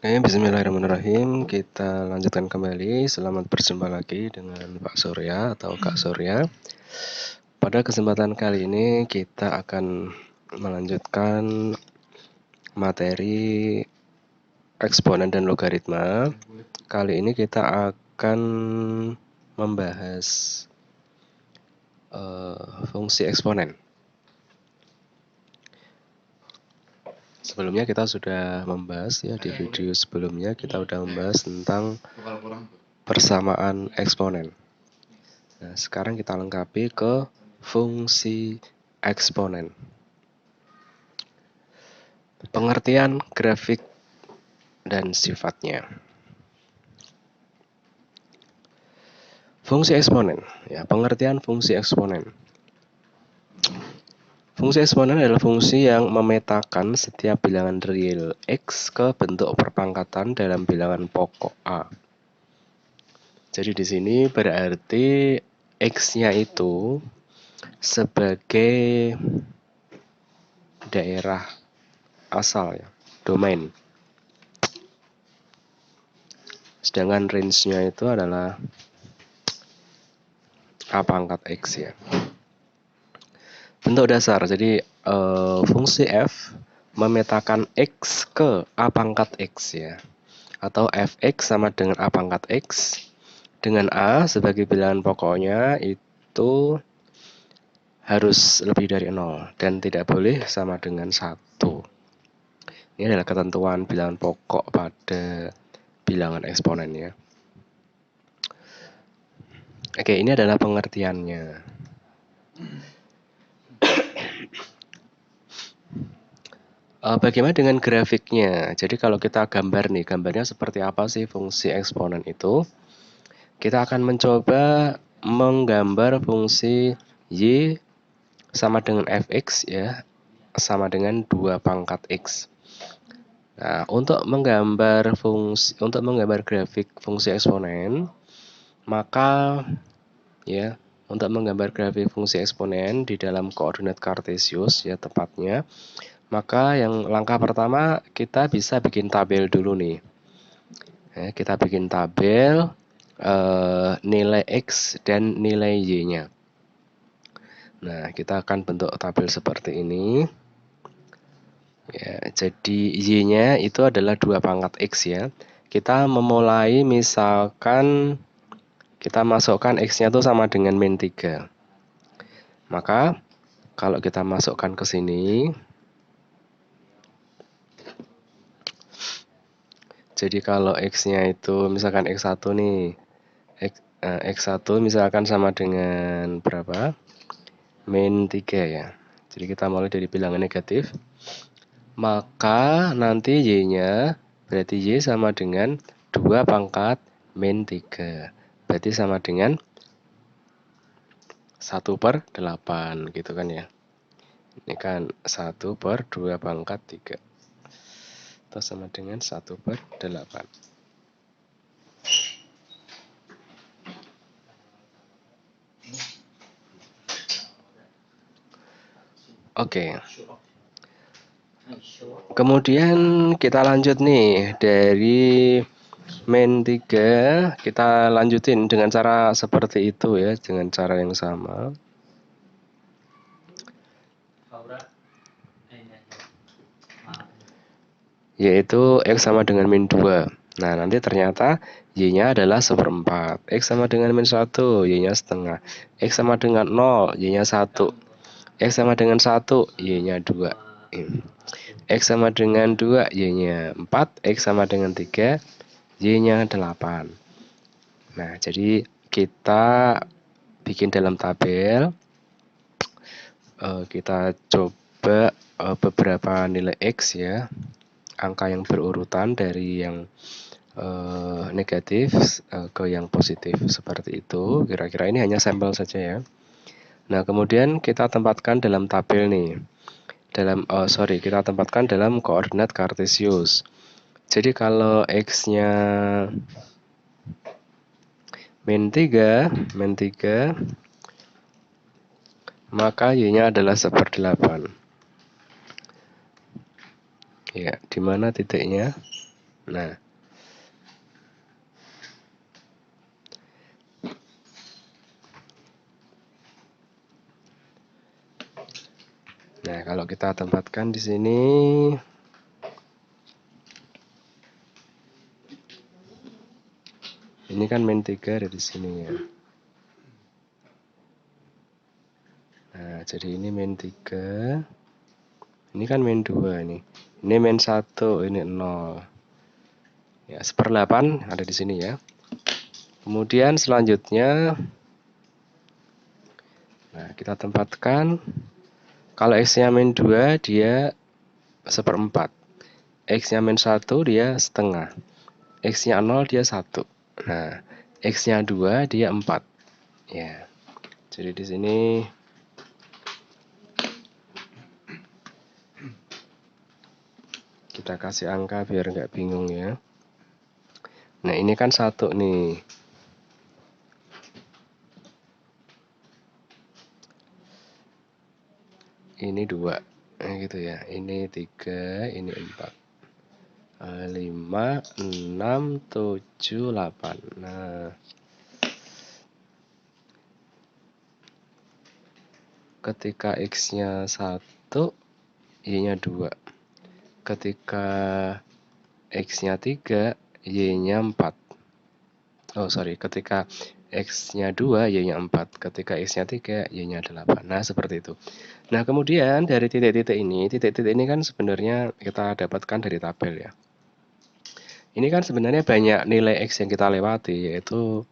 Bismillahirrahmanirrahim. Kita lanjutkan kembali. Selamat berjumpa lagi dengan Pak Surya atau Kak Surya. Pada kesempatan kali ini kita akan melanjutkan materi eksponen dan logaritma. Kali ini kita akan membahas fungsi eksponen. Sebelumnya kita sudah membahas ya, di video sebelumnya kita sudah membahas tentang persamaan eksponen. Nah, sekarang kita lengkapi ke fungsi eksponen. Pengertian grafik dan sifatnya. Fungsi eksponen, ya, pengertian fungsi eksponen. Fungsi eksponen adalah fungsi yang memetakan setiap bilangan real X ke bentuk perpangkatan dalam bilangan pokok A. Jadi di sini berarti X-nya itu sebagai daerah asal, ya, domain. Sedangkan range-nya itu adalah A pangkat X, ya. Bentuk dasar, jadi fungsi f memetakan X ke A pangkat X, ya. Atau fx sama dengan A pangkat X dengan A sebagai bilangan pokoknya itu harus lebih dari 0 dan tidak boleh sama dengan 1. Ini adalah ketentuan bilangan pokok pada bilangan eksponen, ya. Oke, ini adalah pengertiannya. Bagaimana dengan grafiknya? Jadi kalau kita gambar nih, gambarnya seperti apa sih fungsi eksponen itu? Kita akan mencoba menggambar fungsi y sama dengan fx, ya, sama dengan 2 pangkat x. Nah, untuk menggambar grafik fungsi eksponen, maka ya, untuk menggambar grafik fungsi eksponen di dalam koordinat kartesius, ya, tepatnya, maka yang langkah pertama kita bisa bikin tabel dulu nih. Nah, kita bikin tabel nilai X dan nilai Y-nya. Nah, kita akan bentuk tabel seperti ini. Ya, jadi Y-nya itu adalah 2 pangkat X, ya. Kita memulai misalkan kita masukkan X-nya itu sama dengan min 3. Maka kalau kita masukkan ke sini, jadi kalau X-nya itu misalkan X1 nih, X1 misalkan sama dengan berapa? Min 3, ya. Jadi kita mulai dari bilangan negatif. Maka nanti Y-nya berarti Y sama dengan 2 pangkat min 3. Berarti sama dengan 1/8 gitu kan, ya. Ini kan 1/2 pangkat 3. Itu sama dengan 1/8. Oke. Kemudian kita lanjut nih dari min 3, kita lanjutin dengan cara seperti itu, ya, dengan cara yang sama. Yaitu X sama dengan min 2. Nah, nanti ternyata Y-nya adalah 1/4. X sama dengan min 1, Y-nya setengah. X sama dengan 0, Y-nya 1. X sama dengan 1, Y-nya 2. X sama dengan 2, Y-nya 4. X sama dengan 3, Y-nya 8. Nah, jadi kita bikin dalam tabel. Kita coba beberapa nilai X, ya. Angka yang berurutan dari yang negatif ke yang positif seperti itu. Kira-kira ini hanya sampel saja, ya. Nah, kemudian kita tempatkan dalam tabel nih. Kita tempatkan dalam koordinat kartesius. Jadi kalau X-nya min 3, maka Y-nya adalah 1/8. Ya, di mana titiknya? Nah, kalau kita tempatkan di sini, ini kan min 3 ada di sini ya. Nah, jadi ini min 3. Ini kan min 2 nih. Ini min 1, ini 0. Ya, 1/8 ada di sini ya. Kemudian selanjutnya, nah kita tempatkan, kalau X-nya min 2 dia 1/4. X-nya min 1 dia setengah. X-nya 0 dia 1. Nah, X-nya 2 dia 4. Ya. Jadi di sini kita kasih angka biar nggak bingung ya. Nah, ini kan 1 nih. Ini 2. Nah, gitu ya. Ini 3, ini 4. 5, 6, 7, 8. Nah, ketika X-nya 1, Y-nya 2. Ketika X-nya 3, Y-nya 4. Oh, sorry. Ketika X-nya 2, Y-nya 4. Ketika X-nya 3, Y-nya 8. Nah, seperti itu. Nah, kemudian dari titik-titik ini kan sebenarnya kita dapatkan dari tabel ya. Ini kan sebenarnya banyak nilai X yang kita lewati, yaitu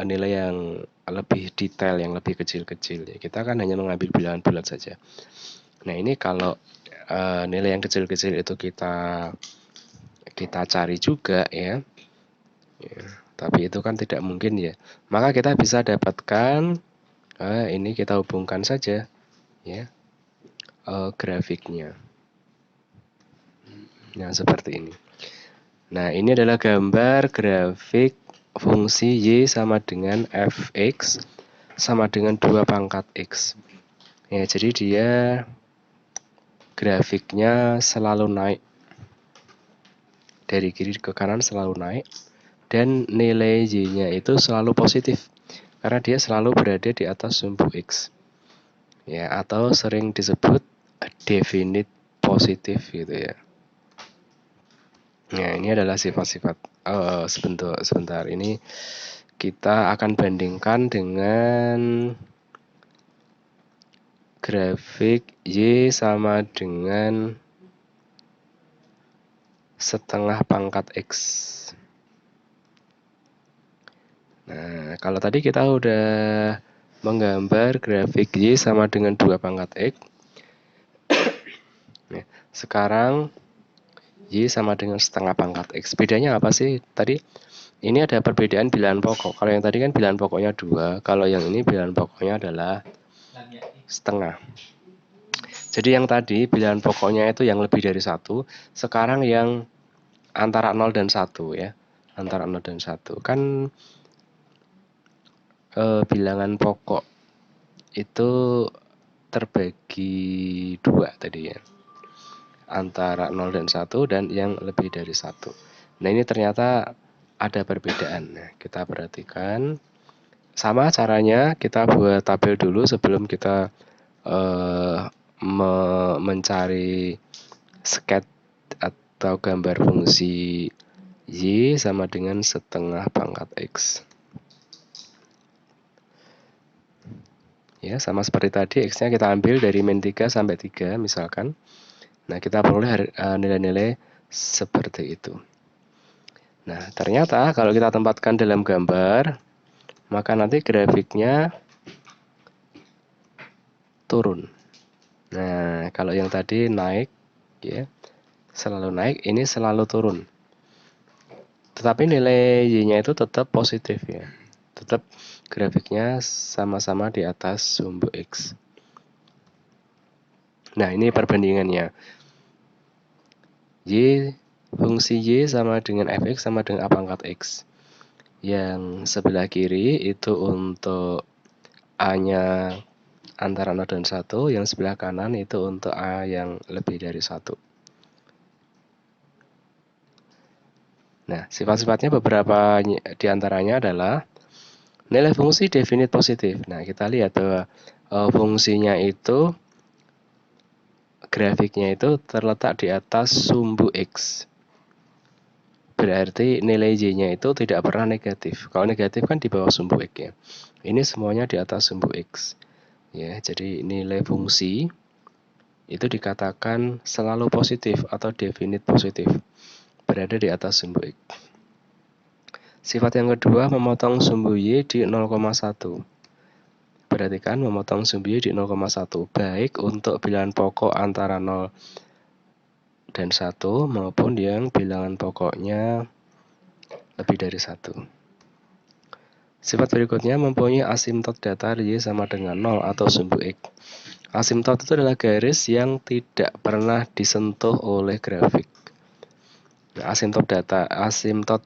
nilai yang lebih detail, yang lebih kecil-kecil. Kita kan hanya mengambil bilangan bulat saja. Nah, ini kalau nilai yang kecil-kecil itu kita cari juga ya. Tapi itu kan tidak mungkin ya. Maka kita bisa dapatkan, ini kita hubungkan saja ya, grafiknya. Nah, seperti ini. Nah, ini adalah gambar grafik fungsi Y sama dengan Fx sama dengan 2 pangkat X. Ya, jadi dia grafiknya selalu naik. Dari kiri ke kanan selalu naik. Dan nilai Y-nya itu selalu positif. Karena dia selalu berada di atas sumbu X. Ya, atau sering disebut definite positif gitu ya. Nah, ini adalah sifat-sifat. Sebentar. Ini kita akan bandingkan dengan grafik Y sama dengan setengah pangkat X. Nah, kalau tadi kita udah menggambar grafik Y sama dengan 2 pangkat X. Nah, sekarang Y sama dengan setengah pangkat X. Bedanya apa sih? Tadi ini ada perbedaan bilangan pokok. Kalau yang tadi kan bilangan pokoknya 2. Kalau yang ini bilangan pokoknya adalah setengah. Jadi yang tadi bilangan pokoknya itu yang lebih dari 1. Sekarang yang antara 0 dan 1 ya. Antara 0 dan 1. Kan bilangan pokok itu terbagi 2 tadi ya. Antara 0 dan 1 dan yang lebih dari 1. Nah, ini ternyata ada perbedaan. Nah, kita perhatikan. Sama caranya kita buat tabel dulu sebelum kita mencari sketch atau gambar fungsi Y sama dengan setengah pangkat X. Ya, sama seperti tadi, X-nya kita ambil dari min 3 sampai 3 misalkan. Nah, kita peroleh nilai-nilai seperti itu. Nah, ternyata kalau kita tempatkan dalam gambar, maka nanti grafiknya turun. Nah, kalau yang tadi naik, ya, selalu naik, ini selalu turun. Tetapi nilai Y-nya itu tetap positif ya. Tetap grafiknya sama-sama di atas sumbu X. Nah, ini perbandingannya. Fungsi Y sama dengan Fx sama dengan A pangkat X. Yang sebelah kiri itu untuk A-nya antara 0 dan 1, yang sebelah kanan itu untuk A yang lebih dari 1. Nah, sifat-sifatnya beberapa diantaranya adalah nilai fungsi definite positif. Nah, kita lihat bahwa fungsinya itu, grafiknya itu terletak di atas sumbu X. Berarti nilai Y-nya itu tidak pernah negatif. Kalau negatif kan di bawah sumbu X ya. Ini semuanya di atas sumbu X. Ya, jadi nilai fungsi itu dikatakan selalu positif atau definite positif. Berada di atas sumbu X. Sifat yang kedua, memotong sumbu Y di 0,1. Perhatikan memotong sumbu Y di 0,1 baik untuk bilangan pokok antara 0 dan 1 maupun yang bilangan pokoknya lebih dari 1. Sifat berikutnya mempunyai asimtot datar Y sama dengan 0 atau sumbu X. Asimtot itu adalah garis yang tidak pernah disentuh oleh grafik. Nah, asimtot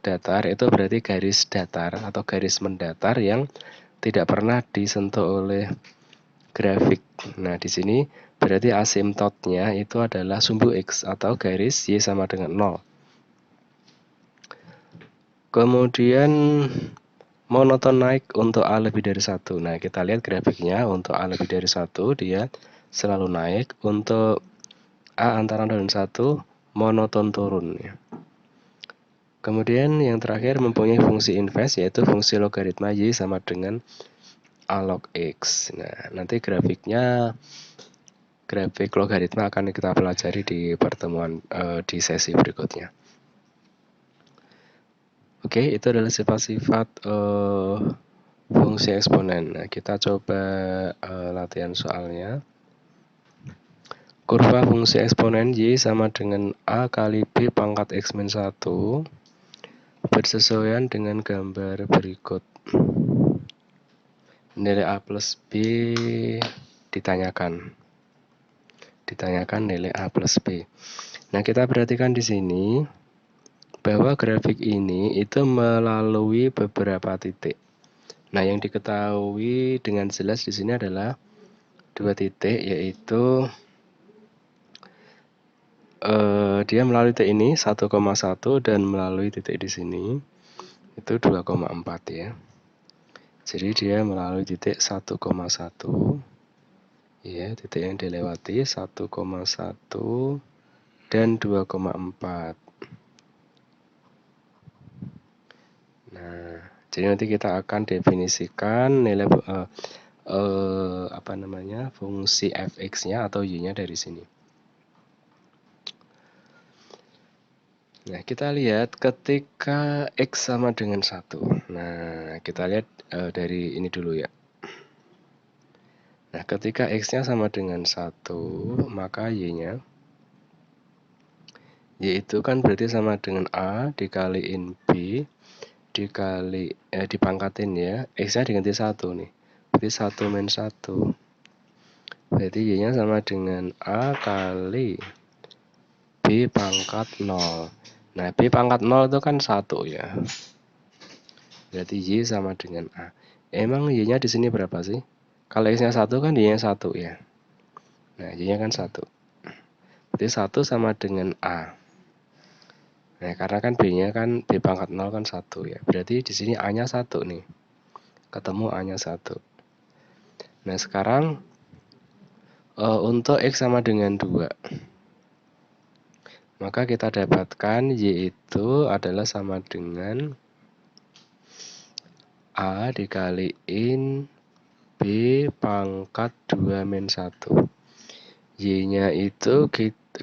datar itu berarti garis datar atau garis mendatar yang tidak pernah disentuh oleh grafik. Nah, di sini berarti asimtotnya itu adalah sumbu X atau garis Y sama dengan 0. Kemudian monoton naik untuk A lebih dari 1. Nah, kita lihat grafiknya untuk A lebih dari 1 dia selalu naik. Untuk A antara 0 dan 1 monoton turun ya. Kemudian yang terakhir mempunyai fungsi inverse yaitu fungsi logaritma Y sama dengan A log X. Nah, nanti grafik logaritma akan kita pelajari di pertemuan di sesi berikutnya. Oke, itu adalah sifat-sifat fungsi eksponen. Nah, kita coba latihan soalnya. Kurva fungsi eksponen Y sama dengan A kali B pangkat X min 1 bersesuaian dengan gambar berikut. Nilai A plus B ditanyakan nilai A plus B. Nah, kita perhatikan di sini bahwa grafik ini itu melalui beberapa titik. Nah, yang diketahui dengan jelas di sini adalah 2 titik, yaitu dia melalui titik ini 1,1 dan melalui titik di sini itu 2,4 ya. Jadi dia melalui titik 1,1 ya, titik yang dilewati 1,1 dan 2,4. Nah, jadi nanti kita akan definisikan nilai fungsi fx-nya atau y-nya dari sini. Nah, kita lihat ketika x sama dengan 1. Nah, kita lihat dari ini dulu ya. Nah, ketika x-nya sama dengan 1, maka y-nya y itu kan berarti sama dengan a dikaliin b dipangkatin ya. X-nya diganti 1 nih. Berarti 1 min 1. Berarti y-nya sama dengan a kali b pangkat 0. Nah, B pangkat 0 itu kan 1 ya. Berarti Y sama dengan A. Emang Y-nya di sini berapa sih? Kalau X-nya 1 kan Y-nya 1 ya. Nah, Y-nya kan 1. Berarti 1 sama dengan A. Nah, karena kan B-nya kan B pangkat 0 kan 1 ya. Berarti di sini A-nya 1 nih. Ketemu A-nya 1. Nah, sekarang untuk X sama dengan 2. Maka kita dapatkan Y itu adalah sama dengan A dikaliin B pangkat 2 min 1. Y-nya itu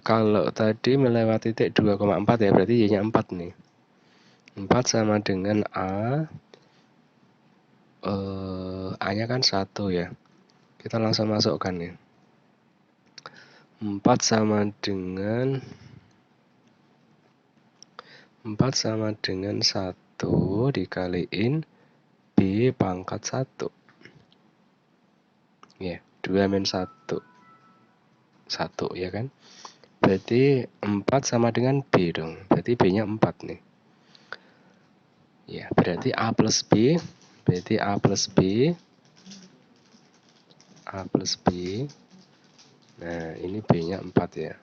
kalau tadi melewati titik 2,4 ya, berarti Y-nya 4 nih. 4 sama dengan A-nya kan 1 ya. Kita langsung masukkan ya. 4 sama dengan 1 dikaliin B pangkat 1. Ya, 2 min 1. 1 ya kan. Berarti 4 sama dengan B dong. Berarti B-nya 4 nih. Ya, berarti A plus B. Berarti A plus B. A plus B. Nah, ini B-nya 4 ya.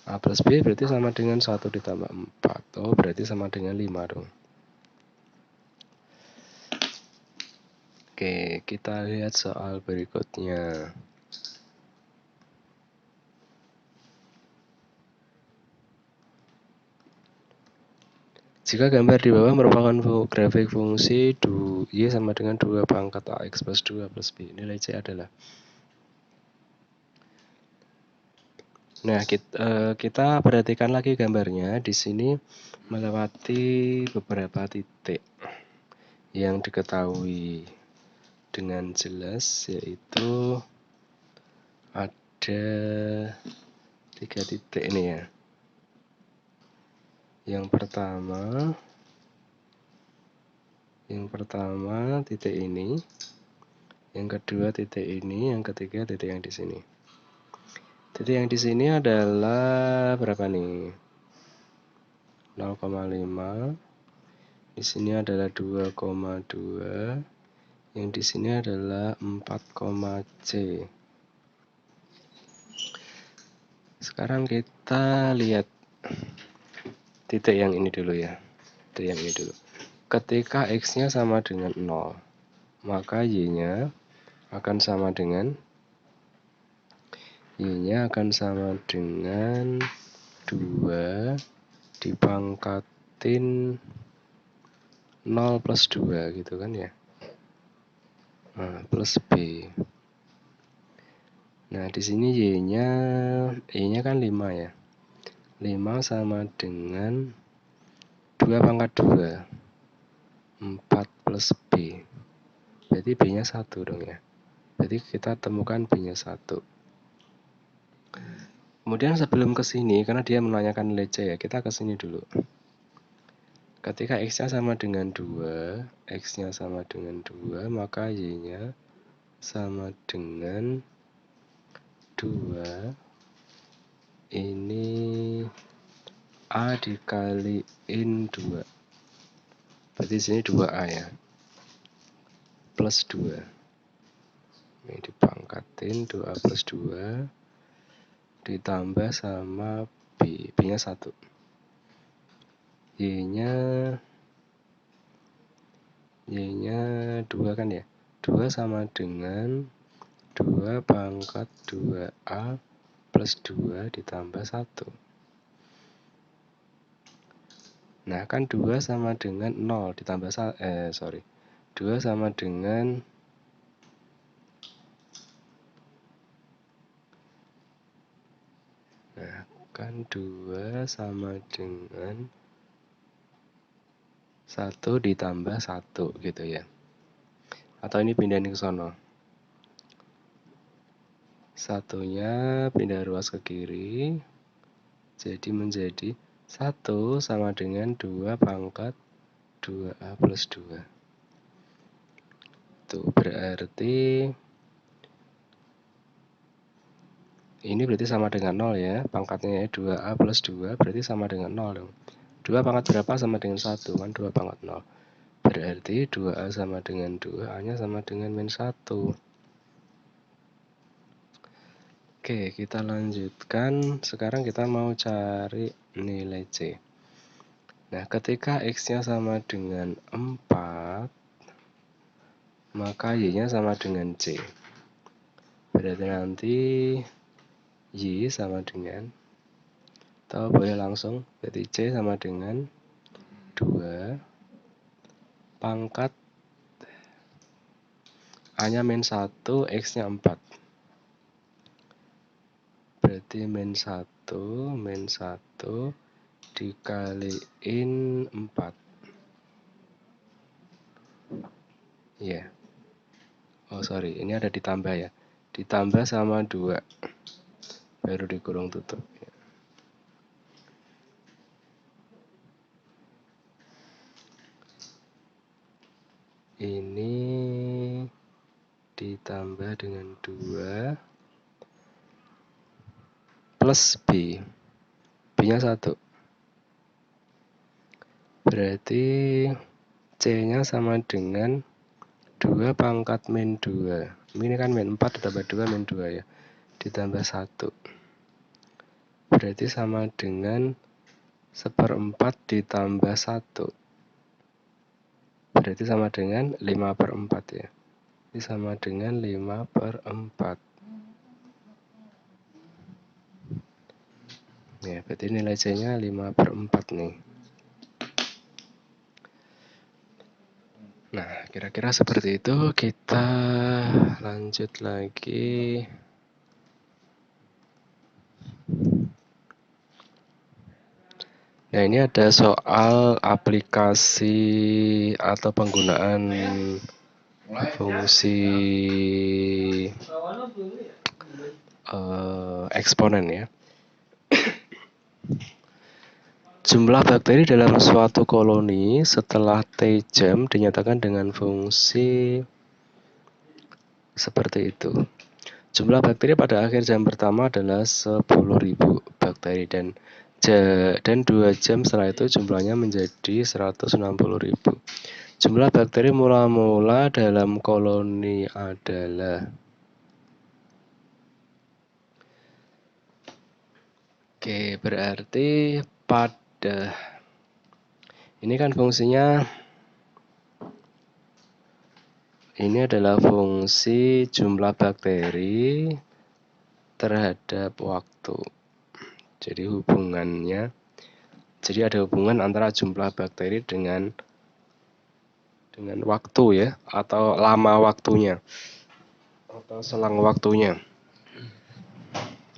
A plus B berarti sama dengan 1 ditambah 4. Oh, berarti sama dengan 5 dong. Oke, kita lihat soal berikutnya. Jika gambar di bawah merupakan grafik fungsi Y sama dengan 2 pangkat AX plus 2 plus B. Nilai C adalah. Nah, kita perhatikan lagi gambarnya. Di sini melewati beberapa titik yang diketahui dengan jelas, yaitu ada 3 titik ini ya. Yang pertama titik ini, yang kedua titik ini, yang ketiga titik yang di sini. Titik yang di sini adalah berapa nih? 0,5. Di sini adalah 2,2. Yang di sini adalah 4,C. Sekarang kita lihat titik yang ini dulu ya. Titik yang ini dulu. Ketika X-nya sama dengan 0, maka Y-nya akan sama dengan 2 dipangkatin 0 plus 2 gitu kan ya. Nah, plus B. Nah, di sini Y-nya kan 5 ya. 5 sama dengan 2 pangkat 2. 4 plus B. Berarti B-nya 1 dong ya. Berarti kita temukan B-nya 1. Kemudian sebelum ke sini, karena dia menanyakan nilai C ya, kita ke sini dulu. Ketika X-nya sama dengan 2, X-nya sama dengan 2, maka Y-nya sama dengan 2. Ini A dikaliin 2. Berarti sini 2A ya. Plus 2. Ini dipangkatin 2A plus 2 ditambah sama B. B-nya 1. Y-nya 2 kan ya. 2 sama dengan 2 pangkat 2A plus 2 ditambah 1. Nah, kan 2 sama dengan 0 ditambah 2 sama dengan Nah, kan 2 sama dengan 1 ditambah 1 gitu ya. Atau ini pindahin ke sono. Satunya pindah ruas ke kiri. Jadi menjadi 1 sama dengan 2 pangkat 2A plus 2. Tuh, berarti ini berarti sama dengan 0 ya. Pangkatnya 2A plus 2 berarti sama dengan 0 dong. 2 pangkat berapa sama dengan 1 kan 2 pangkat 0. Berarti 2A sama dengan 2, A-nya sama dengan min 1. Oke, kita lanjutkan. Sekarang kita mau cari nilai C. Nah, ketika X-nya sama dengan 4, maka Y-nya sama dengan C. Berarti nanti Y sama dengan, atau boleh langsung, berarti C sama dengan 2 pangkat A-nya min 1, X-nya 4. Berarti min 1 dikaliin 4. Ya. Oh, sorry, ini ada ditambah ya. Ditambah sama 2. Baru dikurung tutup. Ini ditambah dengan 2 plus B. B-nya 1. Berarti C-nya sama dengan 2 pangkat min 2. Ini kan min 4 ditambah 2 min 2 ya. Ditambah 1. berarti sama dengan 1/4 ditambah 1. Berarti sama dengan 5/4 ya. Ini sama dengan 5/4. Ya, berarti nilai C-nya 5/4 nih. Nah, kira-kira seperti itu. Kita lanjut lagi. Nah, ini ada soal aplikasi atau penggunaan fungsi eksponen ya. Jumlah bakteri dalam suatu koloni setelah T jam dinyatakan dengan fungsi seperti itu. Jumlah bakteri pada akhir jam pertama adalah 10.000 bakteri dan 2 jam setelah itu jumlahnya menjadi 160.000. Jumlah bakteri mula-mula dalam koloni adalah. Oke, berarti pada ini kan fungsinya ini adalah fungsi jumlah bakteri terhadap waktu. Jadi hubungannya, jadi ada hubungan antara jumlah bakteri dengan waktu ya, atau lama waktunya, atau selang waktunya.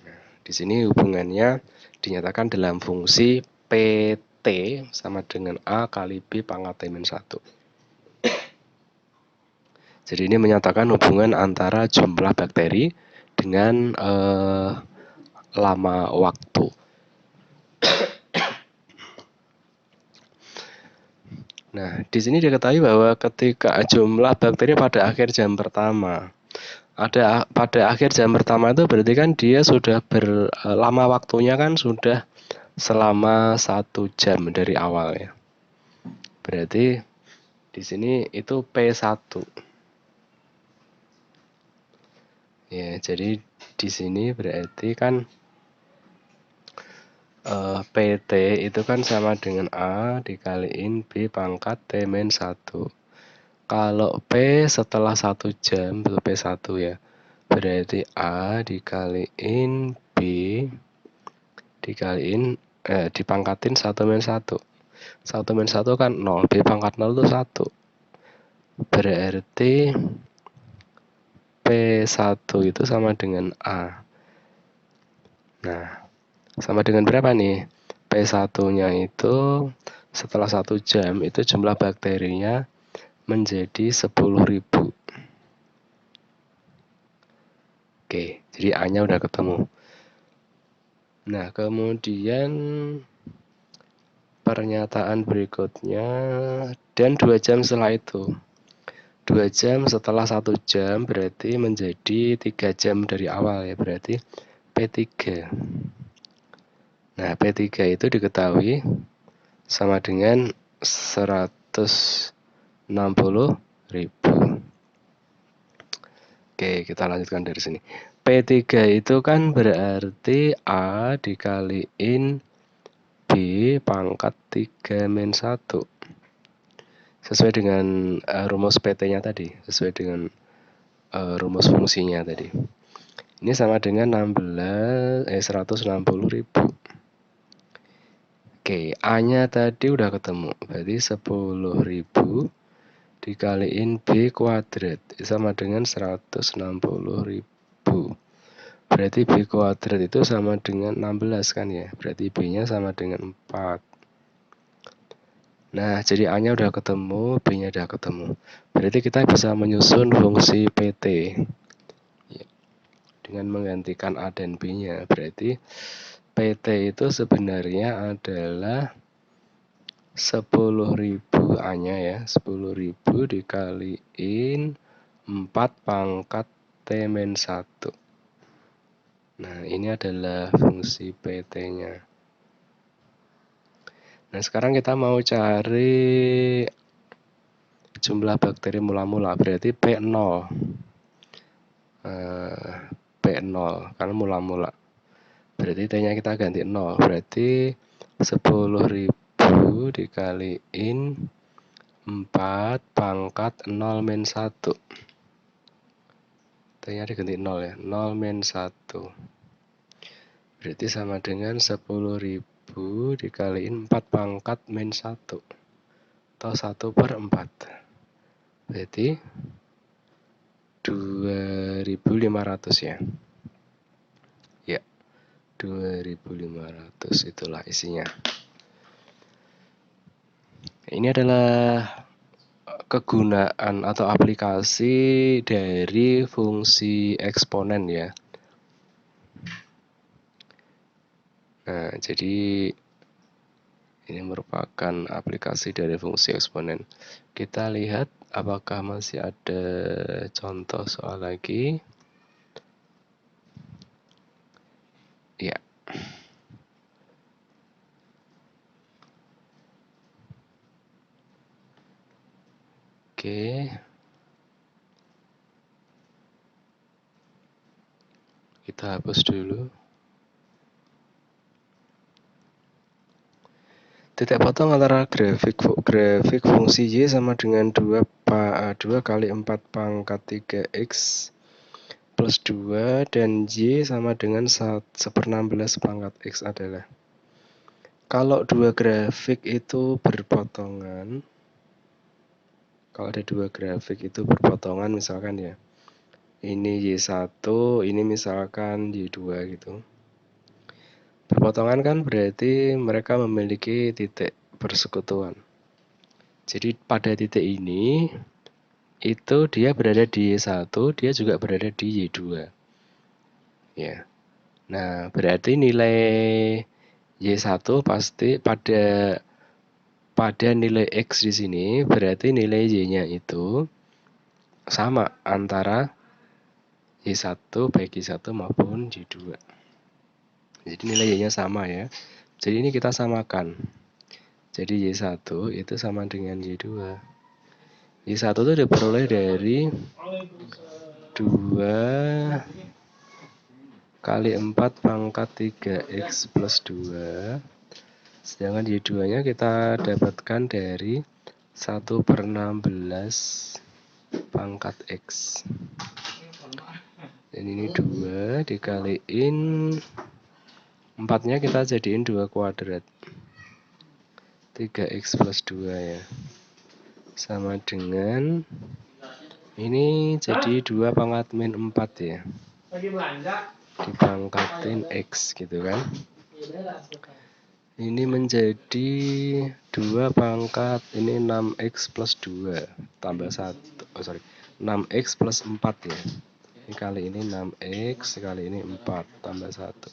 Nah, di sini hubungannya dinyatakan dalam fungsi PT sama dengan A kali B pangkat T-1. Jadi ini menyatakan hubungan antara jumlah bakteri dengan lama waktu. Nah, di sini diketahui bahwa ketika jumlah bakteri pada akhir jam pertama, pada akhir jam pertama itu berarti kan dia sudah lama waktunya kan sudah selama 1 jam dari awal ya. Berarti di sini itu P1. Ya, jadi di sini berarti kan PT itu kan sama dengan A dikaliin B pangkat T-1. Kalau P setelah 1 jam itu P1 ya. Berarti A dikaliin B dikaliin dipangkatin 1 min 1. 1 min 1 kan 0, B pangkat 0 itu 1. Berarti P1 itu sama dengan A. Nah, sama dengan berapa nih? P1-nya itu setelah 1 jam itu jumlah bakterinya menjadi 10.000. Oke, jadi A-nya udah ketemu. Nah, kemudian pernyataan berikutnya, dan 2 jam setelah itu. 2 jam setelah 1 jam berarti menjadi 3 jam dari awal ya, berarti P3. Nah, P3 itu diketahui sama dengan 160.000. Oke, kita lanjutkan dari sini. P3 itu kan berarti A dikaliin B pangkat 3 min 1. Sesuai dengan rumus PT-nya tadi, sesuai dengan rumus fungsinya tadi. Ini sama dengan 160.000. Oke, A-nya tadi udah ketemu. Berarti 10.000 dikaliin B kuadrat sama dengan 160.000. Berarti B kuadrat itu sama dengan 16 kan ya. Berarti B-nya sama dengan 4. Nah, jadi A-nya udah ketemu, B-nya udah ketemu. Berarti kita bisa menyusun fungsi PT dengan menggantikan A dan B-nya. Berarti PT itu sebenarnya adalah 10.000 A-nya ya, 10.000 dikaliin 4 pangkat T-1. Nah, ini adalah fungsi PT-nya. Nah, sekarang kita mau cari jumlah bakteri mula-mula, berarti P0. P0 karena mula-mula. Berarti T-nya kita ganti 0. Berarti 10.000 dikaliin 4 pangkat 0 min 1. T-nya diganti 0 ya. 0 min 1. Berarti sama dengan 10.000 dikaliin 4 pangkat min 1. Atau 1/4. Berarti 2.500 ya. Ya, 2.500 itulah isinya. Ini adalah kegunaan atau aplikasi dari fungsi eksponen ya. Nah, jadi ini merupakan aplikasi dari fungsi eksponen. Kita lihat apakah masih ada contoh soal lagi. Ya. Oke. Kita hapus dulu. Titik potong antara grafik fungsi Y sama dengan 2 kali 4 pangkat 3X plus 2 dan Y sama dengan 1/16 pangkat X adalah. Kalau dua grafik itu berpotongan, kalau ada dua grafik itu berpotongan misalkan ya, ini Y1, ini misalkan Y2 gitu. Berpotongan kan berarti mereka memiliki titik persekutuan. Jadi pada titik ini, itu dia berada di Y1, dia juga berada di Y2. Ya. Nah, berarti nilai Y1 pasti pada nilai X di sini, berarti nilai Y-nya itu sama antara Y1 baik Y1 maupun Y2. Jadi nilai Y-nya sama ya. Jadi ini kita samakan. Jadi Y1 itu sama dengan Y2. Y1 itu diperoleh dari 2 kali 4 pangkat 3X plus 2. Sedangkan Y2-nya kita dapatkan dari 1/16 pangkat X. Dan ini 2 dikaliin 4-nya kita jadiin 2 kuadrat. 3X plus 2 ya. Sama dengan ini jadi 2 pangkat min 4 ya. Dipangkatin X gitu kan. Ini menjadi 2 pangkat, ini 6X plus 2 tambah 1. 6X plus 4 ya. Ini kali ini 6X, kali ini 4 tambah 1.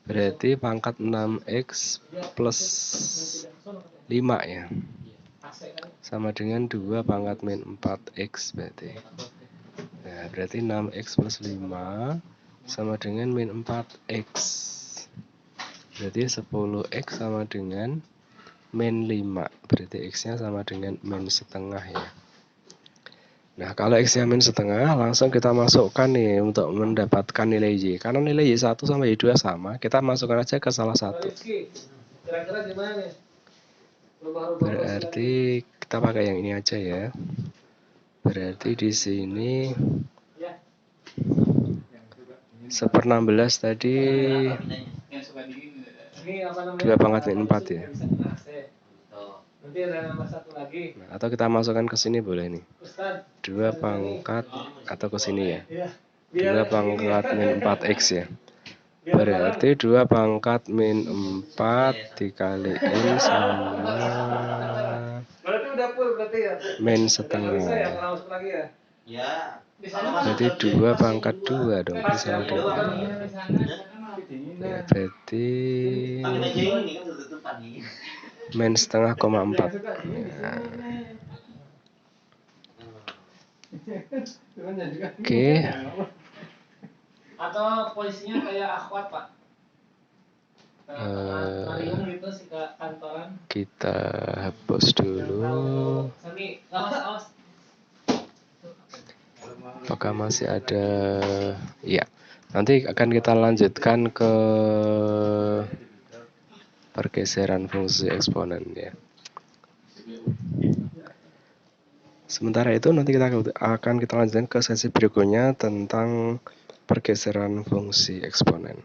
Berarti pangkat 6X plus 5 ya. Sama dengan 2 pangkat min 4X berarti. Nah, berarti 6X plus 5 sama dengan min 4X. Berarti 10X sama dengan min 5. Berarti X-nya sama dengan min setengah ya. Nah, kalau X-nya min setengah, langsung kita masukkan nih untuk mendapatkan nilai Y. Karena nilai Y1 sama Y2 sama, kita masukkan aja ke salah satu. Berarti kita pakai yang ini aja ya. Berarti di sini 1/16 tadi 2 pangkat min 4 ya. Nanti ada nambah satu lagi. Nah, atau kita masukkan ke sini boleh nih. 2 pangkat atau ke sini ya. 2 pangkat min 4X ya. Berarti 2 pangkat min 4 dikaliin sama min setengah. Berarti 2 pangkat 2 dong. Bisa dengan. Ya, berarti min setengah koma 4 ya. Oke. Atau polisinya kayak akhwat pak. Kita hapus dulu. Apakah masih ada? Ya, Nanti akan kita lanjutkan ke pergeseran fungsi eksponen ya. Sementara itu nanti kita akan lanjutkan ke sesi berikutnya tentang pergeseran fungsi eksponen.